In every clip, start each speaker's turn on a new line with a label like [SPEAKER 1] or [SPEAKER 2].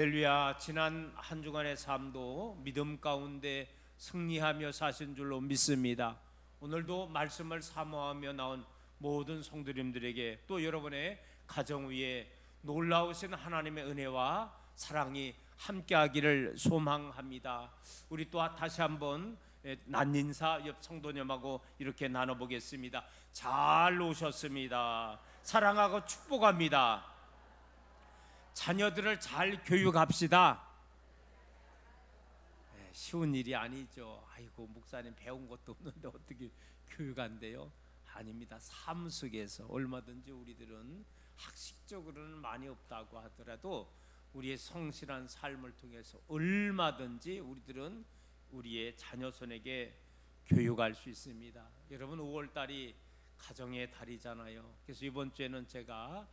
[SPEAKER 1] 할렐루야. 지난 한 주간의 삶도 믿음 가운데 승리하며 사신 줄로 믿습니다. 오늘도 말씀을 사모하며 나온 모든 성도님들에게 또 여러분의 가정 위에 놀라우신 하나님의 은혜와 사랑이 함께하기를 소망합니다. 우리 또 다시 한번 난인사 옆 성도님하고 이렇게 나눠보겠습니다. 잘 오셨습니다. 사랑하고 축복합니다. 자녀들을 잘 교육합시다. 쉬운 일이 아니죠. 아이고, 목사님 배운 것도 없는데 어떻게 교육한대요? 아닙니다. 삶 속에서 얼마든지 우리들은 학식적으로는 많이 없다고 하더라도 우리의 성실한 삶을 통해서 얼마든지 우리들은 우리의 자녀손에게 교육할 수 있습니다. 여러분, 5월달이 가정의 달이잖아요. 그래서 이번 주에는 제가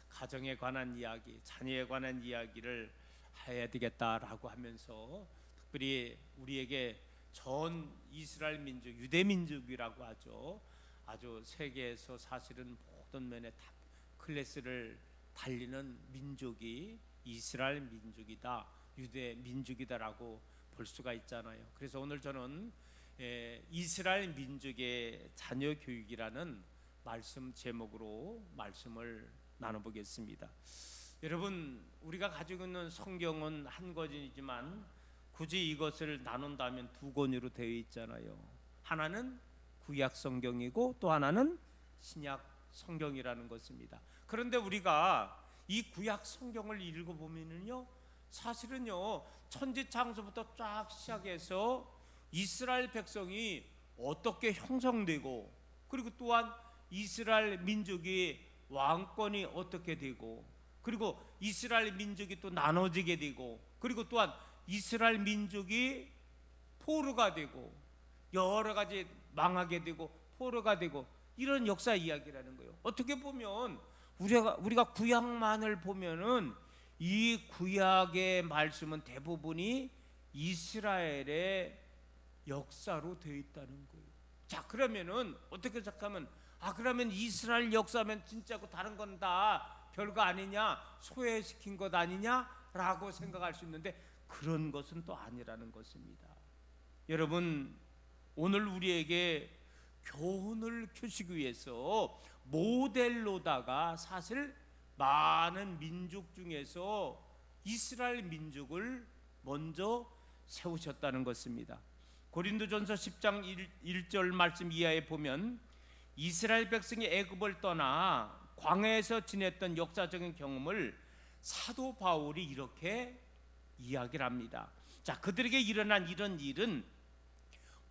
[SPEAKER 1] 가정에 관한 이야기, 자녀에 관한 이야기를 해야 되겠다라고 하면서 특별히 우리에게 전 이스라엘 민족, 유대 민족이라고 하죠. 아주 세계에서 사실은 모든 면에 탑 클래스를 달리는 민족이 이스라엘 민족이다, 유대 민족이다라고 볼 수가 있잖아요. 그래서 오늘 저는 이스라엘 민족의 자녀 교육이라는 말씀 제목으로 말씀을 나눠보겠습니다. 여러분, 우리가 가지고 있는 성경은 한 권이지만 굳이 이것을 나눈다면 두 권으로 되어 있잖아요. 하나는 구약 성경이고 또 하나는 신약 성경이라는 것입니다. 그런데 우리가 이 구약 성경을 읽어보면요, 사실은요, 천지창조부터 쫙 시작해서 이스라엘 백성이 어떻게 형성되고, 그리고 또한 이스라엘 민족이 왕권이 어떻게 되고, 그리고 이스라엘 민족이 또 나눠지게 되고, 그리고 또한 이스라엘 민족이 포로가 되고 여러 가지 망하게 되고 포로가 되고, 이런 역사 이야기라는 거예요. 어떻게 보면 우리가 구약만을 보면은 이 구약의 말씀은 대부분이 이스라엘의 역사로 되어 있다는 거예요. 자, 그러면은 어떻게 생각하면, 그러면 이스라엘 역사면 진짜고 다른 건 다 별거 아니냐, 소외시킨 것 아니냐라고 생각할 수 있는데 그런 것은 또 아니라는 것입니다. 여러분, 오늘 우리에게 교훈을 주시기 위해서 모델로다가 사실 많은 민족 중에서 이스라엘 민족을 먼저 세우셨다는 것입니다. 고린도전서 10장 1절 말씀 이하에 보면 이스라엘 백성이 애굽을 떠나 광야에서 지냈던 역사적인 경험을 사도 바울이 이렇게 이야기를 합니다. 자, 그들에게 일어난 이런 일은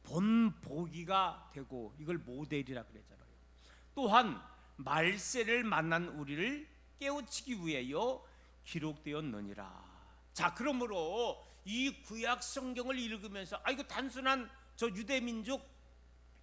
[SPEAKER 1] 본보기가 되고, 이걸 모델이라 그랬잖아요. 또한 말세를 만난 우리를 깨우치기 위하여 기록되었느니라. 자, 그러므로 이 구약 성경을 읽으면서 이거 단순한 저 유대 민족,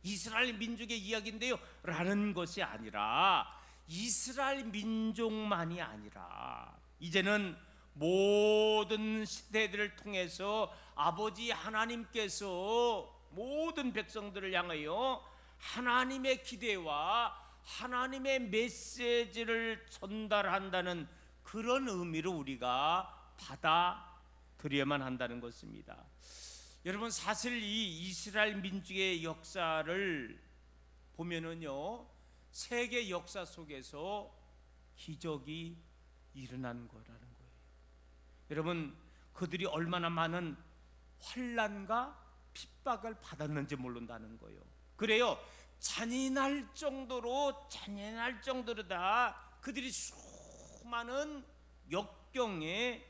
[SPEAKER 1] 이스라엘 민족의 이야기인데요 라는 것이 아니라, 이스라엘 민족만이 아니라 이제는 모든 시대들을 통해서 아버지 하나님께서 모든 백성들을 향하여 하나님의 기대와 하나님의 메시지를 전달한다는 그런 의미로 우리가 받아들여야만 한다는 것입니다. 여러분, 사실 이 이스라엘 민족의 역사를 보면은요, 세계 역사 속에서 기적이 일어난 거라는 거예요. 여러분, 그들이 얼마나 많은 환난과 핍박을 받았는지 모른다는 거예요. 그래요, 잔인할 정도로다 그들이 수많은 역경에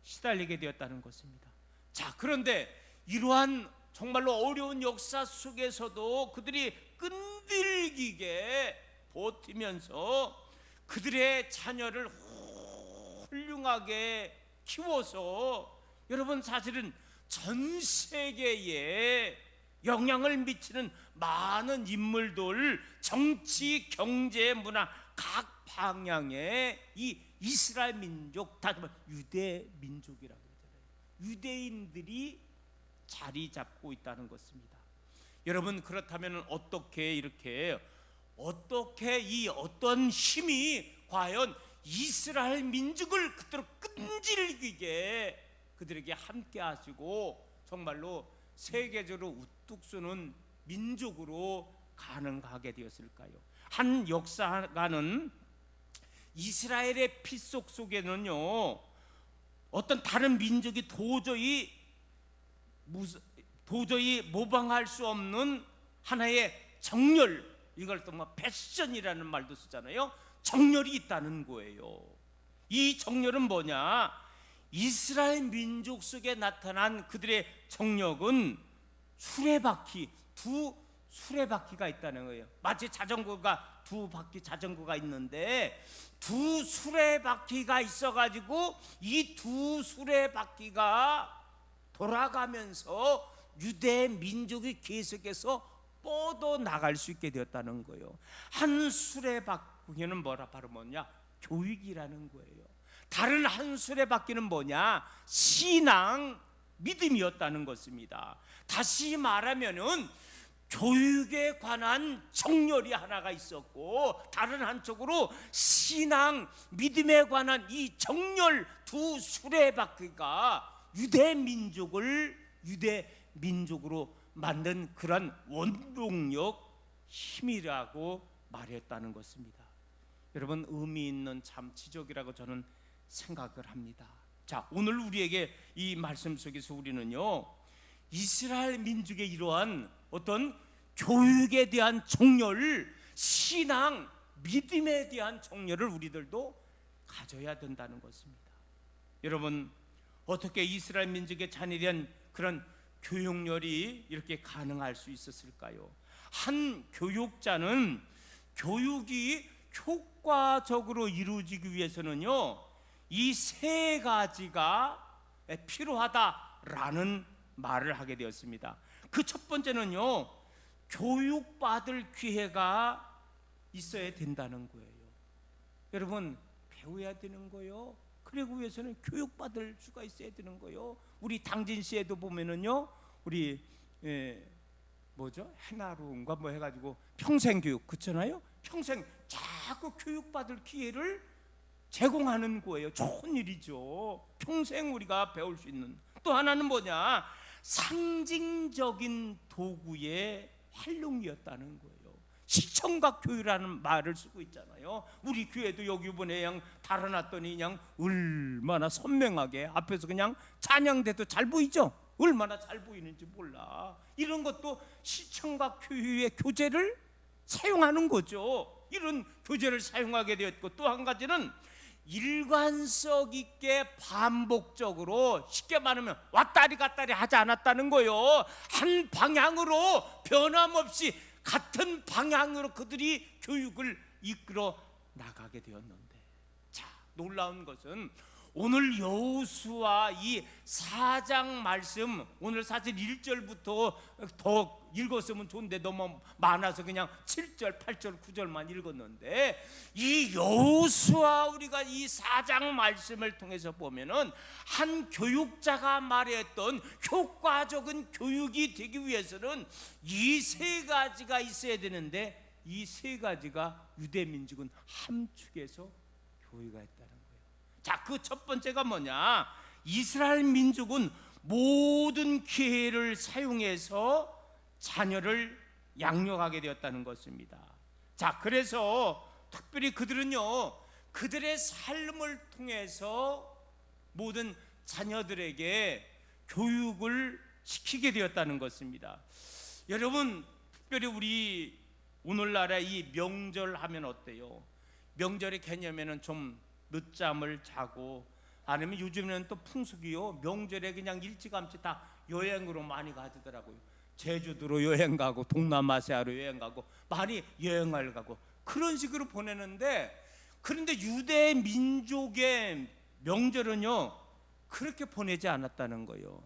[SPEAKER 1] 시달리게 되었다는 것입니다. 자, 그런데 이러한 정말로 어려운 역사 속에서도 그들이 끈질기게 버티면서 그들의 자녀를 훌륭하게 키워서, 여러분, 사실은 전 세계에 영향을 미치는 많은 인물들, 정치, 경제, 문화 각 방향의 이 이스라엘 민족, 다시 말해 유대 민족이라고 그러잖아요. 유대인들이 자리 잡고 있다는 것입니다. 여러분, 그렇다면 어떤 힘이 과연 이스라엘 민족을 그대로 끈질기게 그들에게 함께 하시고 정말로 세계적으로 우뚝 서는 민족으로 가능하게 되었을까요? 한 역사가는 이스라엘의 피속 속에는요, 어떤 다른 민족이 도저히 모방할 수 없는 하나의 정열, 이걸 또 뭐 패션이라는 말도 쓰잖아요. 정열이 있다는 거예요. 이 정열은 뭐냐? 이스라엘 민족 속에 나타난 그들의 정력은 수레바퀴, 두 수레바퀴가 있다는 거예요. 마치 자전거가 두 바퀴 자전거가 있는데 두 수레바퀴가 있어가지고 이 두 수레바퀴가 돌아가면서 유대 민족이 계속해서 뻗어 나갈 수 있게 되었다는 거예요. 한 수레바퀴는 바로 뭐냐? 교육이라는 거예요. 다른 한 수레바퀴는 뭐냐? 신앙, 믿음이었다는 것입니다. 다시 말하면은 교육에 관한 정렬이 하나가 있었고, 다른 한쪽으로 신앙, 믿음에 관한 이 정렬 두 수레바퀴가 유대 민족으로 만든 그런 원동력, 힘이라고 말했다는 것입니다. 여러분, 의미 있는 참 지적이라고 저는 생각을 합니다. 자, 오늘 우리에게 이 말씀 속에서 우리는요, 이스라엘 민족의 이러한 어떤 교육에 대한 정렬, 신앙, 믿음에 대한 정렬을 우리들도 가져야 된다는 것입니다. 여러분, 어떻게 이스라엘 민족의 자녀된 그런 교육열이 이렇게 가능할 수 있었을까요? 한 교육자는 교육이 효과적으로 이루어지기 위해서는요, 이 세 가지가 필요하다라는 말을 하게 되었습니다. 그 첫 번째는요, 교육받을 기회가 있어야 된다는 거예요. 여러분, 배워야 되는 거예요. 그러기 위해서는 교육받을 수가 있어야 되는 거예요. 우리 당진시에도 보면은요, 우리 해나루인가 뭐 해가지고 평생교육 그렇잖아요. 평생 자꾸 교육받을 기회를 제공하는 거예요. 좋은 일이죠. 평생 우리가 배울 수 있는. 또 하나는 뭐냐? 상징적인 도구의 활용이었다는 거예요. 시청각 교육이라는 말을 쓰고 있잖아요. 우리 교회도 여기 이번에 그냥 달아놨더니 그냥 얼마나 선명하게 앞에서 그냥 찬양대도 잘 보이죠? 얼마나 잘 보이는지 몰라. 이런 것도 시청각 교육의 교재를 사용하는 거죠. 이런 교재를 사용하게 되었고, 또 한 가지는 일관성 있게 반복적으로, 쉽게 말하면 왔다리 갔다리 하지 않았다는 거예요. 한 방향으로 변함없이 같은 방향으로 그들이 교육을 이끌어 나가게 되었는데, 자, 놀라운 것은 오늘 여호수아 이 4장 말씀, 오늘 사실 1절부터 더 읽었으면 좋은데 너무 많아서 그냥 7절, 8절, 9절만 읽었는데, 이 여호수아 우리가 이 4장 말씀을 통해서 보면은 한 교육자가 말했던 효과적인 교육이 되기 위해서는 이 세 가지가 있어야 되는데, 이 세 가지가 유대 민족은 함축해서 교회가 있다는 거예요. 자, 그 첫 번째가 뭐냐? 이스라엘 민족은 모든 기회를 사용해서 자녀를 양육하게 되었다는 것입니다. 자, 그래서 특별히 그들은요, 그들의 삶을 통해서 모든 자녀들에게 교육을 시키게 되었다는 것입니다. 여러분, 특별히 우리 오늘날에 이 명절 하면 어때요? 명절의 개념에는 좀 늦잠을 자고, 아니면 요즘에는 또 풍습이요, 명절에 그냥 일찌감치 다 여행으로 많이 가지더라고요. 제주도로 여행 가고, 동남아시아로 여행 가고, 많이 여행을 가고 그런 식으로 보내는데, 그런데 유대 민족의 명절은요, 그렇게 보내지 않았다는 거예요.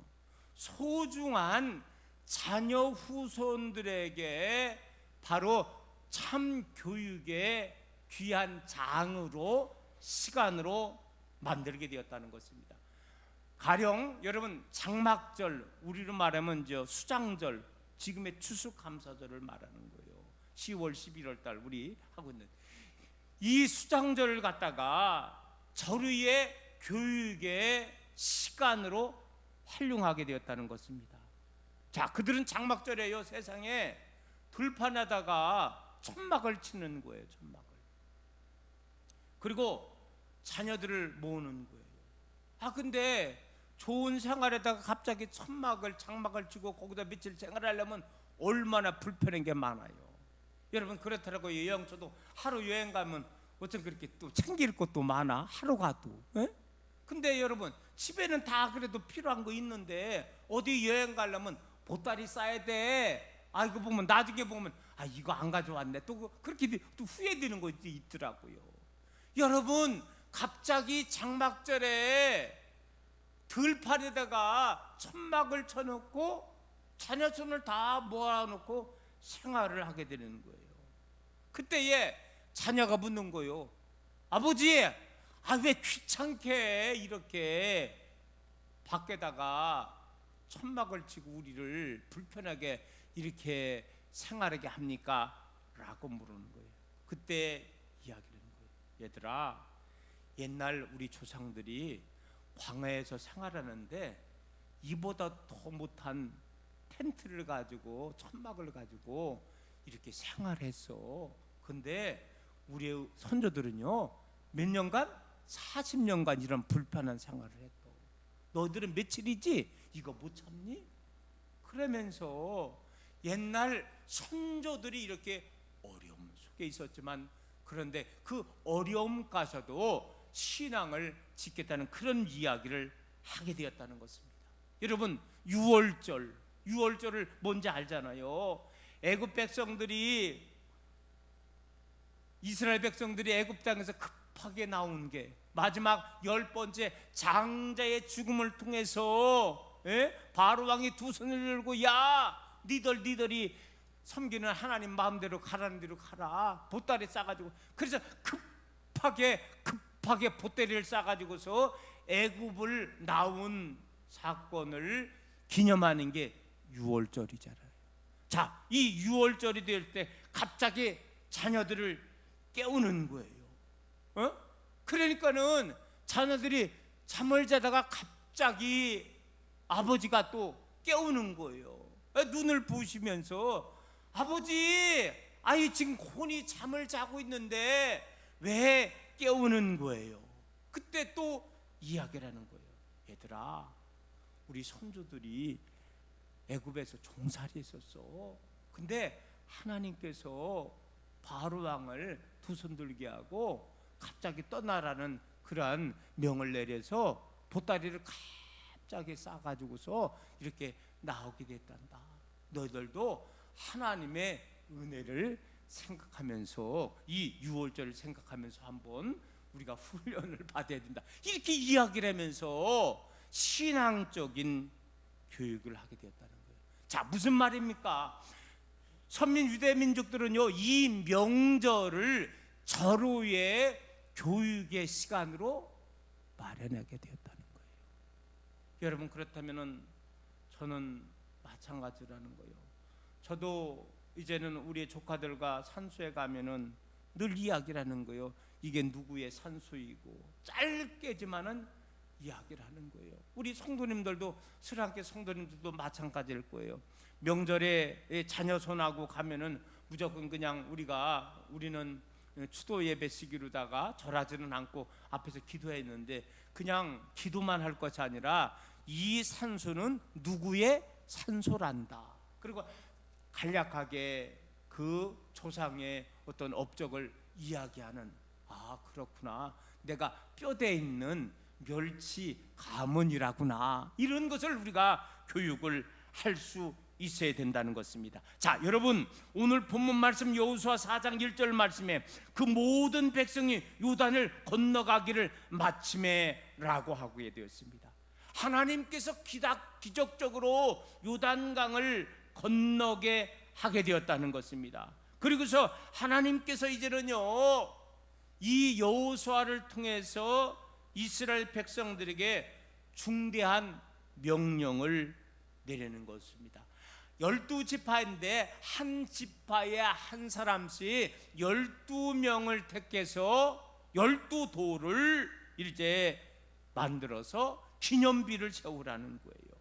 [SPEAKER 1] 소중한 자녀 후손들에게 바로 참 교육의 귀한 장으로, 시간으로 만들게 되었다는 것입니다. 가령 여러분, 장막절, 우리로 말하면 수장절, 지금의 추수감사절을 말하는 거예요. 10월 11월 달 우리 하고 있는 이 수장절을 갖다가 저류의 교육의 시간으로 활용하게 되었다는 것입니다. 자, 그들은 장막절에요, 세상에 들판에다가 천막을 치는 거예요. 천막을. 그리고 자녀들을 모으는 거예요. 근데 좋은 생활에다가 갑자기 천막을, 장막을 치고 거기다 며칠 생활하려면 얼마나 불편한 게 많아요. 여러분, 그렇더라고요. 여행 저도 하루 여행 가면 어쩜 그렇게 또 챙길 것도 많아, 하루 가도. 근데 여러분, 집에는 다 그래도 필요한 거 있는데 어디 여행 가려면 보따리 싸야 돼. 이거 보면 나중에 보면 이거 안 가져왔네, 또 그렇게 또 후회되는 거 있더라고요. 여러분, 갑자기 장막절에 들판에다가 천막을 쳐놓고 자녀 손을 다 모아놓고 생활을 하게 되는 거예요. 그때에 자녀가 묻는 거예요. 아버지, 왜 귀찮게 이렇게 밖에다가 천막을 치고 우리를 불편하게 이렇게 생활하게 합니까? 라고 물은 거예요. 그때 이야기를 하는 거예요. 얘들아, 옛날 우리 조상들이 광야에서 생활하는데 이보다 더 못한 텐트를 가지고 천막을 가지고 이렇게 생활했어. 근데 우리의 선조들은요, 몇 년간? 40년간 이런 불편한 생활을 했어. 너희들은 며칠이지? 이거 못 참니? 그러면서 옛날 선조들이 이렇게 어려움 속에 있었지만, 그런데 그 어려움 가서도 신앙을 지켰다는 그런 이야기를 하게 되었다는 것입니다. 여러분, 유월절을 뭔지 알잖아요. 애굽 백성들이, 이스라엘 백성들이 애굽 땅에서 급하게 나온 게 마지막 10번째 장자의 죽음을 통해서 바로 왕이 두 손을 들고, 야, 니들이 섬기는 하나님 마음대로 가라는 대로 가라, 보따리 싸가지고. 그래서 급하게 보따리를 싸가지고서 애굽을 나온 사건을 기념하는 게 유월절이잖아요. 자, 이 유월절이 될 때 갑자기 자녀들을 깨우는 거예요. 그러니까는 자녀들이 잠을 자다가 갑자기 아버지가 또 깨우는 거예요. 눈을 부시면서, 아버지, 지금 혼이 잠을 자고 있는데 왜 깨우는 거예요? 그때 또 이야기를 하는 거예요. 얘들아, 우리 선조들이 애굽에서 종살이 했었어. 근데 하나님께서 바로 왕을 두 손 들게 하고 갑자기 떠나라는 그러한 명을 내려서 보따리를 갑자기 싸가지고서 이렇게 나오게 됐단다. 너희들도 하나님의 은혜를 생각하면서, 이 유월절을 생각하면서 한번 우리가 훈련을 받아야 된다. 이렇게 이야기를 하면서 신앙적인 교육을 하게 되었다는 거예요. 자, 무슨 말입니까? 선민 유대 민족들은요, 이 명절을 절호의 교육의 시간으로 마련하게 되었다는 거예요. 여러분, 그렇다면은 저는 마찬가지라는 거예요. 저도 이제는 우리의 조카들과 산소에 가면은 늘 이야기를 하는 거예요. 이게 누구의 산소이고, 짧게지만은 이야기를 하는 거예요. 우리 성도님들도, 스랑계 성도님들도 마찬가지일 거예요. 명절에 자녀 손하고 가면은 무조건 그냥 우리는 추도 예배 시기로다가 절하지는 않고 앞에서 기도했는데, 그냥 기도만 할 것이 아니라 이 산소는 누구의 산소란다. 그리고 간략하게 그 조상의 어떤 업적을 이야기하는, 그렇구나, 내가 뼈대 있는 멸치 가문이라구나, 이런 것을 우리가 교육을 할 수 있어야 된다는 것입니다. 자, 여러분, 오늘 본문 말씀 여호수아 4장 1절 말씀에 그 모든 백성이 요단을 건너가기를 마침에라고 하게 되었습니다. 하나님께서 기적적으로 요단강을 건너게 하게 되었다는 것입니다. 그리고서 하나님께서 이제는요, 이 여호수아를 통해서 이스라엘 백성들에게 중대한 명령을 내리는 것입니다. 12지파인데 한 지파에 한 사람씩 12명을 택해서 12돌을 이제 만들어서 기념비를 세우라는 거예요.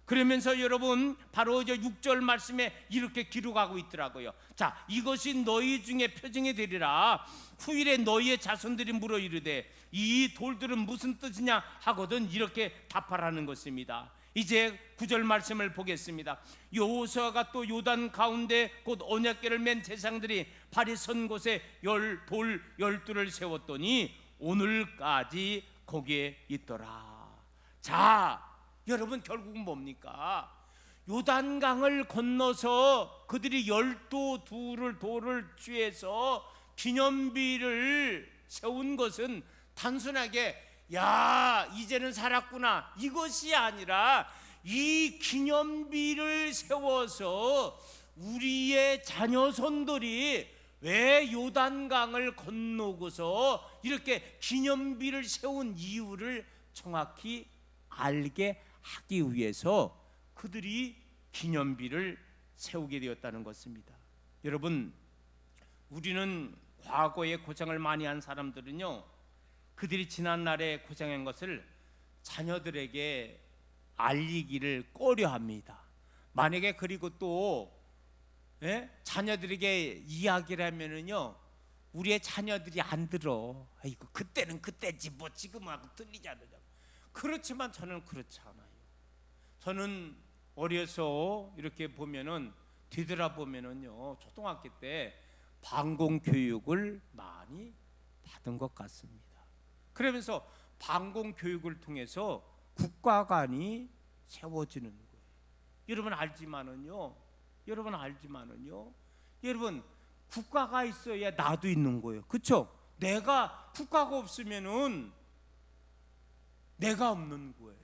[SPEAKER 1] 그러면서 여러분 바로 이제 6절 말씀에 이렇게 기록하고 있더라고요. 자, 이것이 너희 중에 표징이 되리라. 후일에 너희의 자손들이 물어 이르되 이 돌들은 무슨 뜻이냐 하거든 이렇게 답하라는 것입니다. 이제 9절 말씀을 보겠습니다. 여호수아가 또 요단 가운데 곧 언약궤를 맨 제사장들이 발이 선 곳에 돌 12를 세웠더니 오늘까지 거기에 있더라. 자, 여러분 결국은 뭡니까? 요단강을 건너서 그들이 12돌을 돌을 취해서 기념비를 세운 것은 단순하게 야 이제는 살았구나 이것이 아니라 이 기념비를 세워서 우리의 자녀손들이 왜 요단강을 건너고서 이렇게 기념비를 세운 이유를 정확히 알게 하기 위해서 그들이 기념비를 세우게 되었다는 것입니다. 여러분, 우리는 과거에 고생을 많이 한 사람들은요, 그들이 지난날에 고생한 것을 자녀들에게 알리기를 꺼려합니다. 만약에 그리고 또 자녀들에게 이야기를 하면은요, 우리의 자녀들이 안 들어. 아이고 그때는 그때지 뭐 지금하고 틀리지 않느냐. 그렇지만 저는 그렇지 않아요. 저는 어려서 이렇게 보면은 뒤돌아보면은요, 초등학교 때 방공 교육을 많이 받은 것 같습니다. 그러면서 방공 교육을 통해서 국가관이 세워지는 거예요. 여러분 알지만은요, 여러분 국가가 있어야 나도 있는 거예요. 그렇죠? 내가 국가가 없으면은 내가 없는 거예요.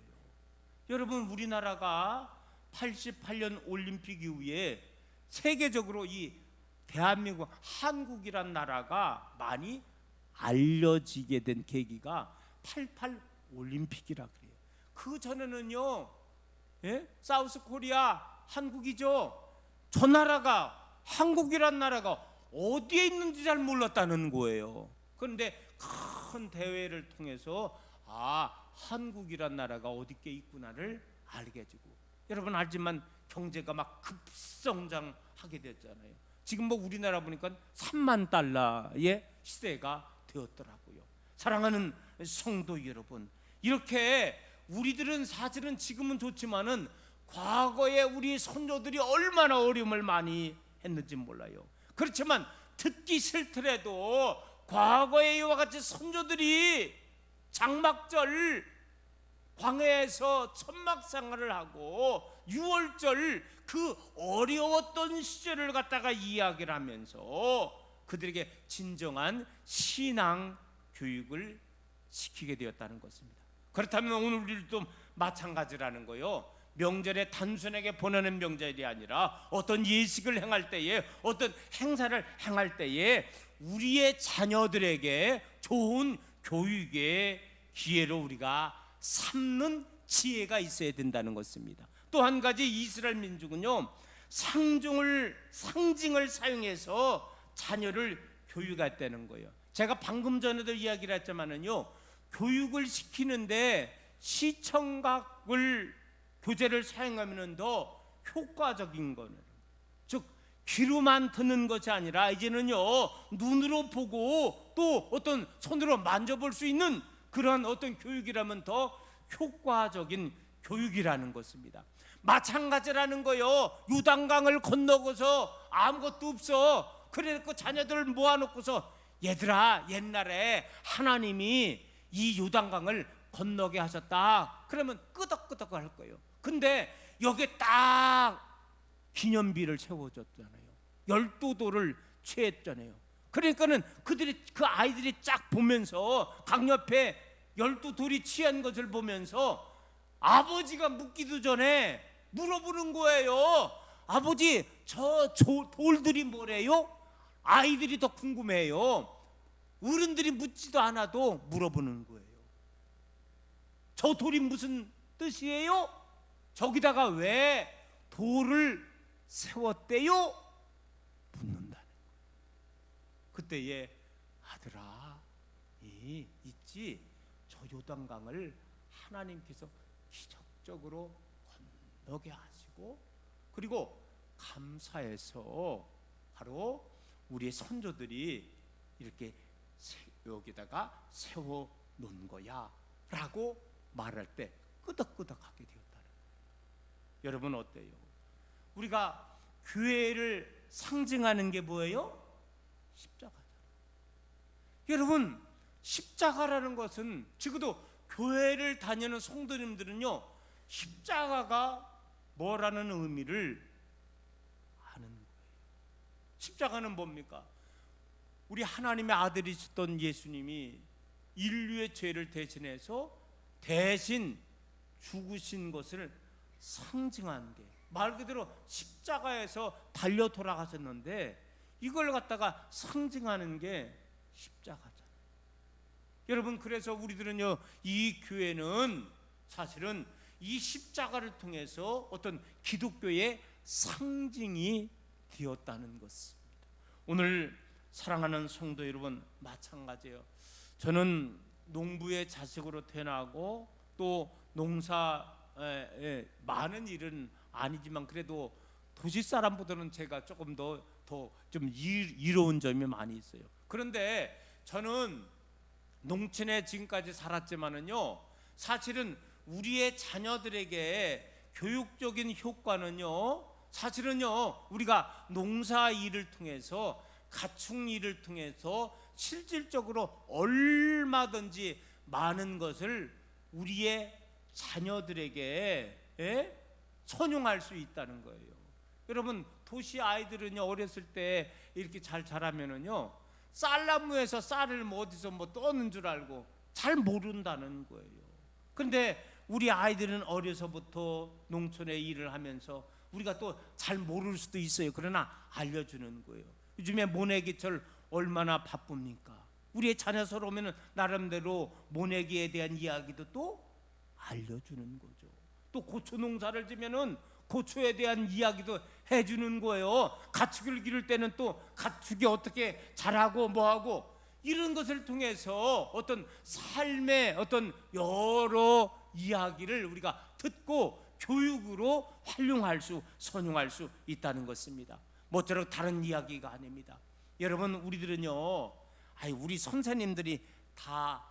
[SPEAKER 1] 여러분, 우리나라가 88년 올림픽 이후에 세계적으로 이 대한민국, 한국이란 나라가 많이 알려지게 된 계기가 88 올림픽이라 그래요. 그 전에는요, 사우스 코리아 한국이죠. 저 나라가, 한국이란 나라가 어디에 있는지 잘 몰랐다는 거예요. 그런데 큰 대회를 통해서 한국이란 나라가 어디께 있구나를 알게 해주고, 여러분 알지만 경제가 막 급성장하게 됐잖아요. 지금 뭐 우리나라 보니까 3만 달러의 시대가 되었더라고요. 사랑하는 성도 여러분, 이렇게 우리들은 사실은 지금은 좋지만은 과거에 우리 선조들이 얼마나 어려움을 많이 했는지 몰라요. 그렇지만 듣기 싫더라도 과거에 이와 같이 선조들이 장막절 광야에서 천막생활을 하고 유월절 그 어려웠던 시절을 갖다가 이야기를 하면서 그들에게 진정한 신앙 교육을 시키게 되었다는 것입니다. 그렇다면 오늘 우리도 마찬가지라는 거요. 명절에 단순하게 보내는 명절이 아니라 어떤 예식을 행할 때에, 어떤 행사를 행할 때에 우리의 자녀들에게 좋은 교육의 기회로 우리가 삼는 지혜가 있어야 된다는 것입니다. 또 한 가지, 이스라엘 민족은요, 상징을 사용해서 자녀를 교육했다는 거예요. 제가 방금 전에도 이야기를 했지만은요, 교육을 시키는데 시청각을 교재를 사용하면 더 효과적인 거는, 즉 귀로만 듣는 것이 아니라 이제는요, 눈으로 보고 또 어떤 손으로 만져볼 수 있는 그러한 어떤 교육이라면 더 효과적인 교육이라는 것입니다. 마찬가지라는 거요. 요단강을 건너고서 아무것도 없어. 그래서 자녀들을 모아놓고서 얘들아, 옛날에 하나님이 이 요단강을 건너게 하셨다. 그러면 끄덕끄덕 할 거예요. 근데 여기에 딱 기념비를 세워줬잖아요. 12돌을 취했잖아요. 그러니까는 그 아이들이 쫙 보면서 강 옆에 12돌이 취한 것을 보면서 아버지가 묻기도 전에 물어보는 거예요. 아버지, 저 돌들이 뭐래요? 아이들이 더 궁금해요. 어른들이 묻지도 않아도 물어보는 거예요. 저 돌이 무슨 뜻이에요? 저기다가 왜 돌을 세웠대요? 묻는다는 거예요. 그때에 아들아, 있지, 저 요단강을 하나님께서 기적적으로 건너게 하시고, 그리고 감사해서 바로 우리의 선조들이 이렇게 여기다가 세워 놓은 거야 라고 말할 때 끄덕끄덕하게 되었다는 거예요. 여러분 어때요? 우리가 교회를 상징하는 게 뭐예요? 십자가잖아요. 여러분, 십자가라는 것은 지금도 교회를 다니는 성도님들은요, 십자가가 뭐라는 의미를 아는 거예요. 십자가는 뭡니까? 우리 하나님의 아들이셨던 예수님이 인류의 죄를 대신해서 대신 죽으신 것을 상징한 게, 말 그대로 십자가에서 달려 돌아가셨는데 이걸 갖다가 상징하는 게 십자가잖아요. 여러분, 그래서 우리들은요, 이 교회는 사실은 이 십자가를 통해서 어떤 기독교의 상징이 되었다는 것입니다. 오늘 사랑하는 성도 여러분, 마찬가지예요. 저는 농부의 자식으로 태어나고 또 농사에 많은 일은 아니지만 그래도 도시 사람보다는 제가 조금 더 좀 이로운 점이 많이 있어요. 그런데 저는 농촌에 지금까지 살았지만은요, 사실은 우리의 자녀들에게 교육적인 효과는요, 사실은요, 우리가 농사 일을 통해서, 가축 일을 통해서 실질적으로 얼마든지 많은 것을 우리의 자녀들에게 선용할 수 있다는 거예요. 여러분, 도시 아이들은요, 어렸을 때 이렇게 잘 자라면은요, 쌀나무에서 쌀을 어디서 떠는 줄 알고 잘 모른다는 거예요. 그런데 우리 아이들은 어려서부터 농촌에 일을 하면서 우리가 또 잘 모를 수도 있어요. 그러나 알려주는 거예요. 요즘에 모내기철 얼마나 바쁩니까? 우리의 자녀 서로 오면은 나름대로 모내기에 대한 이야기도 또 알려주는 거죠. 또 고추 농사를 지면은 고추에 대한 이야기도 해주는 거예요. 가축을 기를 때는 또 가축이 어떻게 자라고 뭐하고, 이런 것을 통해서 어떤 삶의 어떤 여러 이야기를 우리가 듣고 교육으로 활용할 수, 선용할 수 있다는 것입니다. 모쪼록 다른 이야기가 아닙니다. 여러분, 우리들은요, 우리 선생님들이 다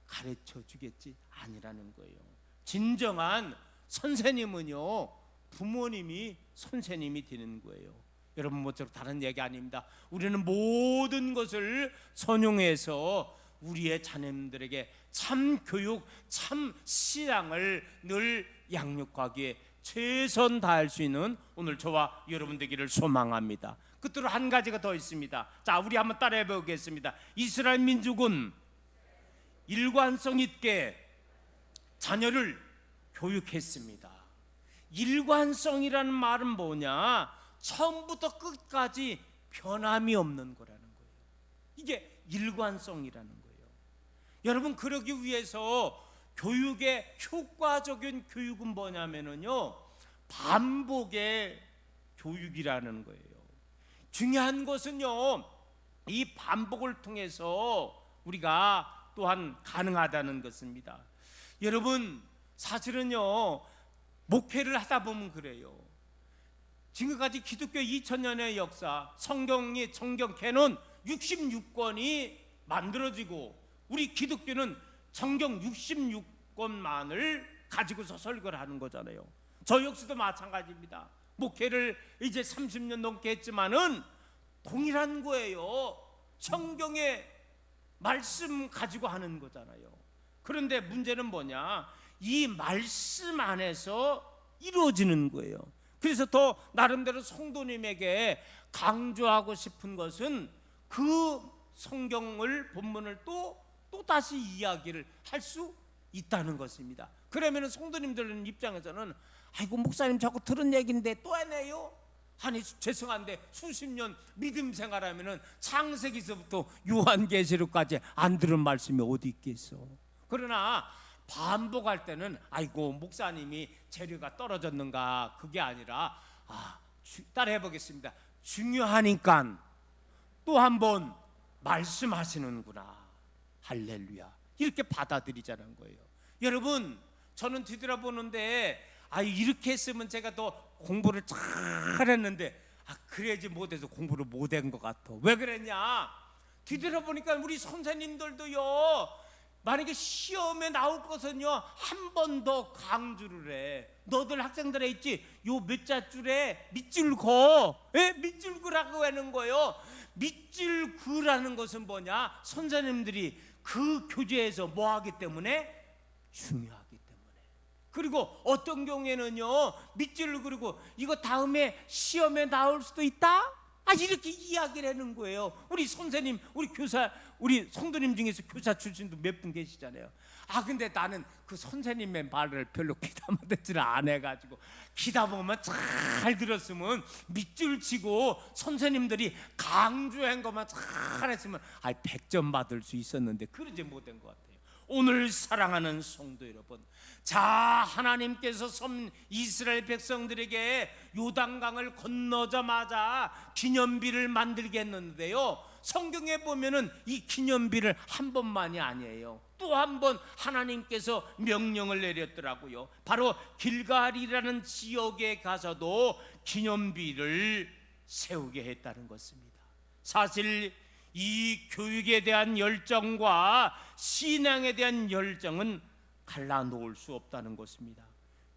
[SPEAKER 1] 가르쳐 주겠지 아니라는 거예요. 진정한 선생님은요, 부모님이 선생님이 되는 거예요. 여러분, 모쪼록 다른 얘기 아닙니다. 우리는 모든 것을 선용해서 우리의 자녀들에게 참 교육, 참 신앙을 늘 양육하기에 최선 다할 수 있는 오늘 저와 여러분 되기를 소망합니다. 끝으로 한 가지가 더 있습니다. 자, 우리 한번 따라해 보겠습니다. 이스라엘 민족은 일관성 있게 자녀를 교육했습니다. 일관성이라는 말은 뭐냐? 처음부터 끝까지 변함이 없는 거라는 거예요. 이게 일관성이라는 거예요. 여러분, 그러기 위해서 교육의 효과적인 교육은 뭐냐면요, 반복의 교육이라는 거예요. 중요한 것은요, 이 반복을 통해서 우리가 또한 가능하다는 것입니다. 여러분, 사실은요, 목회를 하다 보면 그래요. 지금까지 기독교 2000년의 역사, 성경 캐논 66권이 만들어지고 우리 기독교는 성경 66권만을 가지고서 설교를 하는 거잖아요. 저 역시도 마찬가지입니다. 목회를 이제 30년 넘게 했지만은 동일한 거예요. 성경의 말씀 가지고 하는 거잖아요. 그런데 문제는 뭐냐? 이 말씀 안에서 이루어지는 거예요. 그래서 더 나름대로 성도님에게 강조하고 싶은 것은 그 성경을 본문을 또 다시 이야기를 할 수 있다는 것입니다. 그러면 성도님들 입장에서는 아이고, 목사님 자꾸 들은 얘기인데 또 하네요? 아니, 죄송한데 수십 년 믿음 생활하면은 창세기서부터 요한계시록까지 안 들은 말씀이 어디 있겠어. 그러나 반복할 때는 아이고, 목사님이 재료가 떨어졌는가, 그게 아니라 따라해 보겠습니다. 중요하니까 또 한 번 말씀하시는구나. 할렐루야. 이렇게 받아들이자는 거예요. 여러분, 저는 뒤돌아보는데 이렇게 했으면 제가 더 공부를 잘했는데 그래야지 못해서 공부를 못한 것 같아. 왜 그랬냐? 뒤돌아보니까 우리 선생님들도요, 만약에 시험에 나올 것은요 한 번 더 강조를 해. 너들 학생들에 있지, 요 몇 자줄에 밑줄 그, 밑줄 그라고 하는 거예요. 밑줄 그라는 것은 뭐냐? 선생님들이 그 교재에서 뭐 하기 때문에? 중요하기 때문에. 그리고 어떤 경우에는요 밑줄을 그리고 이거 다음에 시험에 나올 수도 있다? 이렇게 이야기를 하는 거예요. 우리 선생님, 우리 교사, 우리 성도님 중에서 교사 출신도 몇 분 계시잖아요. 근데 나는 그 선생님의 말을 별로 귀담아 듣지를 안 해가지고, 귀담으면 잘 들었으면 밑줄 치고 선생님들이 강조한 것만 잘 했으면 100점 받을 수 있었는데 그러지 못한 것 같아요. 오늘 사랑하는 성도 여러분, 자, 하나님께서 섬 이스라엘 백성들에게 요단강을 건너자마자 기념비를 만들게 했는데요, 성경에 보면은 이 기념비를 한 번만이 아니에요. 또 한 번 하나님께서 명령을 내렸더라고요. 바로 길갈이라는 지역에 가서도 기념비를 세우게 했다는 것입니다. 사실 이 교육에 대한 열정과 신앙에 대한 열정은 갈라놓을 수 없다는 것입니다.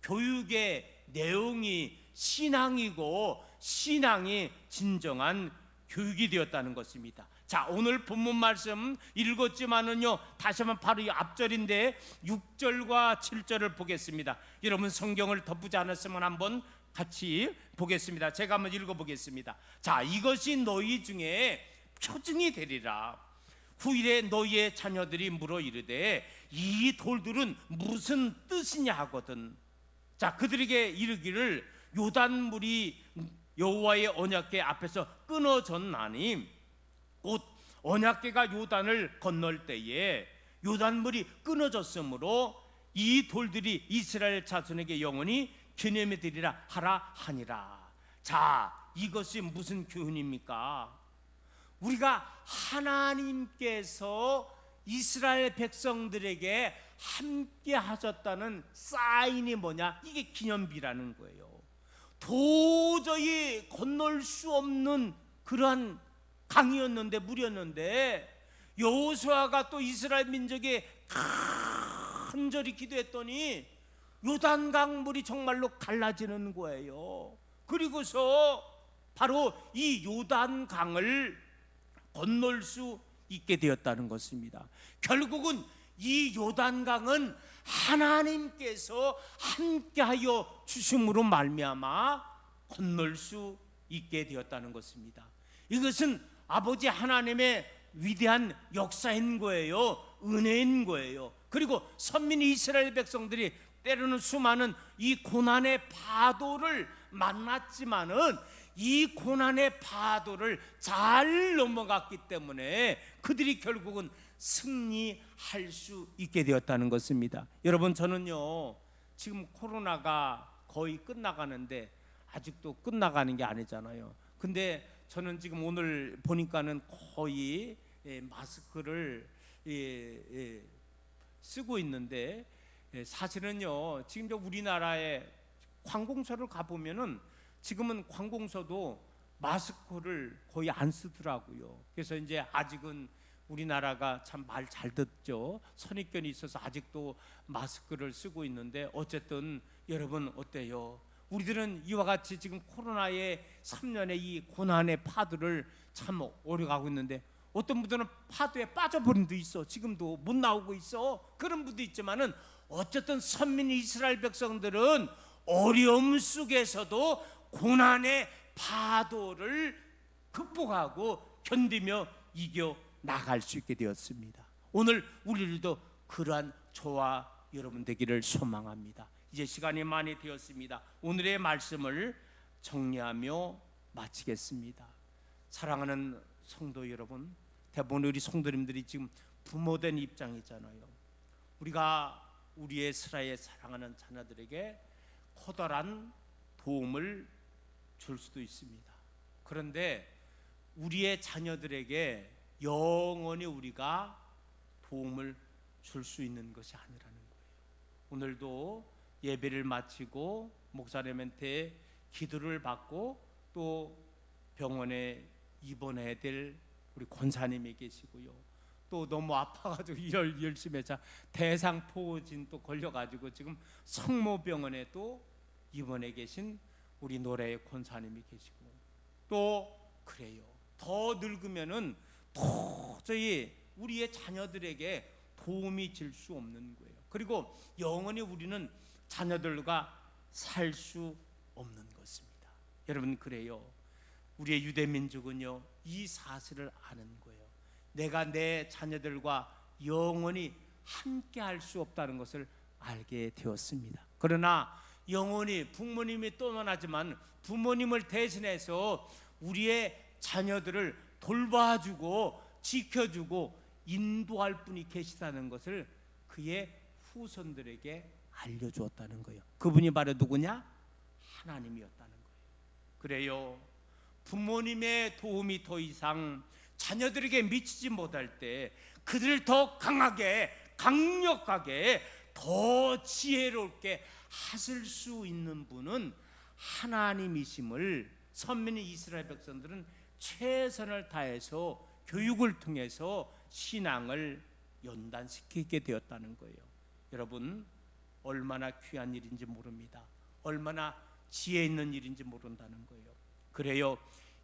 [SPEAKER 1] 교육의 내용이 신앙이고 신앙이 진정한 교육이 되었다는 것입니다. 자, 오늘 본문 말씀 읽었지만은요, 다시 한번 바로 이 앞절인데 6절과 7절을 보겠습니다. 여러분 성경을 덮지 않았으면 한번 같이 보겠습니다. 제가 한번 읽어보겠습니다. 자, 이것이 너희 중에 표징이 되리라. 후일에 너희의 자녀들이 물어 이르되 이 돌들은 무슨 뜻이냐 하거든. 자, 그들에게 이르기를 요단물이 여호와의 언약궤 앞에서 끊어졌나니, 곧 언약궤가 요단을 건널 때에 요단물이 끊어졌으므로 이 돌들이 이스라엘 자손에게 영원히 기념이 되리라 하라 하니라. 자, 이것이 무슨 교훈입니까? 우리가 하나님께서 이스라엘 백성들에게 함께 하셨다는 사인이 뭐냐? 이게 기념비라는 거예요. 도저히 건널 수 없는 그러한 강이었는데, 물이었는데, 여호수아가 또 이스라엘 민족에 간절히 기도했더니 요단강 물이 정말로 갈라지는 거예요. 그리고서 바로 이 요단강을 건널 수 있게 되었다는 것입니다. 결국은 이 요단강은 하나님께서 함께하여 주심으로 말미암아 건널 수 있게 되었다는 것입니다. 이것은 아버지 하나님의 위대한 역사인 거예요. 은혜인 거예요. 그리고 선민 이스라엘 백성들이 때로는 수많은 이 고난의 파도를 만났지만은 이 고난의 파도를 잘 넘어갔기 때문에 그들이 결국은 승리할 수 있게 되었다는 것입니다. 여러분, 저는요 지금 코로나가 거의 끝나가는데 아직도 끝나가는 게 아니잖아요. 근데 저는 지금 오늘 보니까는 거의 마스크를 쓰고 있는데, 사실은요 지금 우리나라의 관공서를 가보면은 지금은 관공서도 마스크를 거의 안 쓰더라고요. 그래서 이제 아직은 우리나라가 참 말 잘 듣죠. 선입견이 있어서 아직도 마스크를 쓰고 있는데, 어쨌든 여러분 어때요? 우리들은 이와 같이 지금 코로나의 3년의 이 고난의 파도를 참 오려가고 있는데, 어떤 분들은 파도에 빠져버린 분도 있어. 지금도 못 나오고 있어. 그런 분도 있지만은 어쨌든 선민 이스라엘 백성들은 어려움 속에서도 고난의 파도를 극복하고 견디며 이겨 나갈 수 있게 되었습니다. 오늘 우리들도 그러한 저와 여러분 되기를 소망합니다. 이제 시간이 많이 되었습니다. 오늘의 말씀을 정리하며 마치겠습니다. 사랑하는 성도 여러분, 대부분 우리 성도님들이 지금 부모된 입장이잖아요. 우리가 우리의 스라의 사랑하는 자녀들에게 커다란 도움을 줄 수도 있습니다. 그런데 우리의 자녀들에게 영원히 우리가 도움을 줄 수 있는 것이 아니라는 거예요. 오늘도 예배를 마치고 목사님한테 기도를 받고 또 병원에 입원해야 될 우리 권사님이 계시고요. 또 너무 아파가지고 일을 열심히 해서 대상포진 또 걸려가지고 지금 성모병원에 또 입원해 계신 우리 노래의 권사님이 계시고, 또 그래요. 더 늙으면은 도저히 우리의 자녀들에게 도움이 줄 수 없는 거예요. 그리고 영원히 우리는 자녀들과 살 수 없는 것입니다. 여러분, 그래요. 우리의 유대민족은요, 이 사실을 아는 거예요. 내가 내 자녀들과 영원히 함께 할 수 없다는 것을 알게 되었습니다. 그러나 영원히 부모님이 떠나지만 부모님을 대신해서 우리의 자녀들을 돌봐주고 지켜주고 인도할 분이 계시다는 것을 그의 후손들에게 알려주었다는 거예요. 그분이 바로 누구냐? 하나님이었다는 거예요. 그래요. 부모님의 도움이 더 이상 자녀들에게 미치지 못할 때 그들을 더 강하게, 강력하게, 더 지혜롭게 하실 수 있는 분은 하나님이심을 선민의 이스라엘 백성들은 최선을 다해서 교육을 통해서 신앙을 연단시키게 되었다는 거예요. 여러분, 얼마나 귀한 일인지 모릅니다. 얼마나 지혜 있는 일인지 모른다는 거예요. 그래요.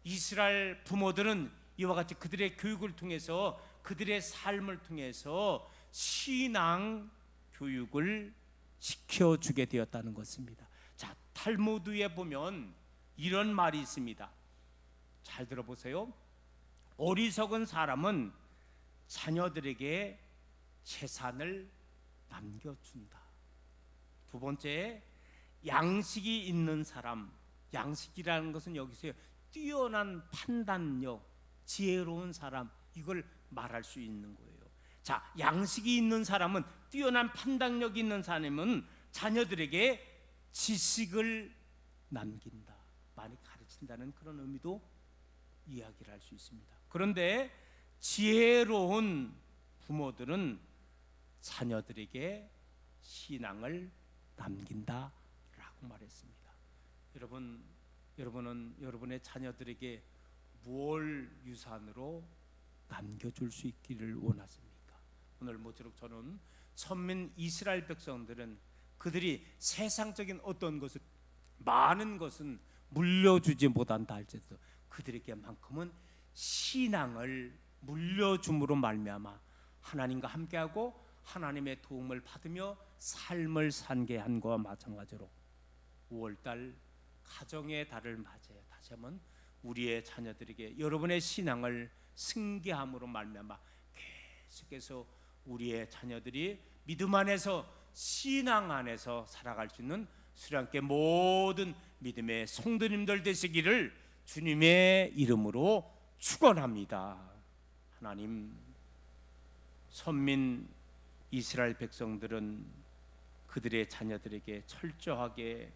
[SPEAKER 1] 이스라엘 부모들은 이와 같이 그들의 교육을 통해서, 그들의 삶을 통해서 신앙 교육을 시켜주게 되었다는 것입니다. 자, 탈무드에 보면 이런 말이 있습니다. 잘 들어보세요. 어리석은 사람은 자녀들에게 재산을 남겨준다. 두 번째, 양식이 있는 사람. 양식이라는 것은 여기서 뛰어난 판단력, 지혜로운 사람, 이걸 말할 수 있는 거예요. 자, 양식이 있는 사람은, 뛰어난 판단력이 있는 사람은 자녀들에게 지식을 남긴다, 많이 가르친다는 그런 의미도 이야기를 할 수 있습니다. 그런데 지혜로운 부모들은 자녀들에게 신앙을 남긴다라고 말했습니다. 여러분은 여러분의 자녀들에게 무엇을 유산으로 남겨줄 수 있기를 원하십니까? 오늘 모쪼록 저는 선민 이스라엘 백성들은 그들이 세상적인 어떤 것을, 많은 것은 물려주지 못한다 할지라도 그들에게만큼은 신앙을 물려줌으로 말미암아 하나님과 함께하고 하나님의 도움을 받으며 삶을 산게 한 것과 마찬가지로 5월달 가정의 달을 맞이해 다시 한번 우리의 자녀들에게 여러분의 신앙을 승계함으로 말미암아 계속해서 우리의 자녀들이 믿음 안에서, 신앙 안에서 살아갈 수 있는 수련교회 모든 믿음의 성도님들 되시기를 주님의 이름으로 축원합니다. 하나님, 선민 이스라엘 백성들은 그들의 자녀들에게 철저하게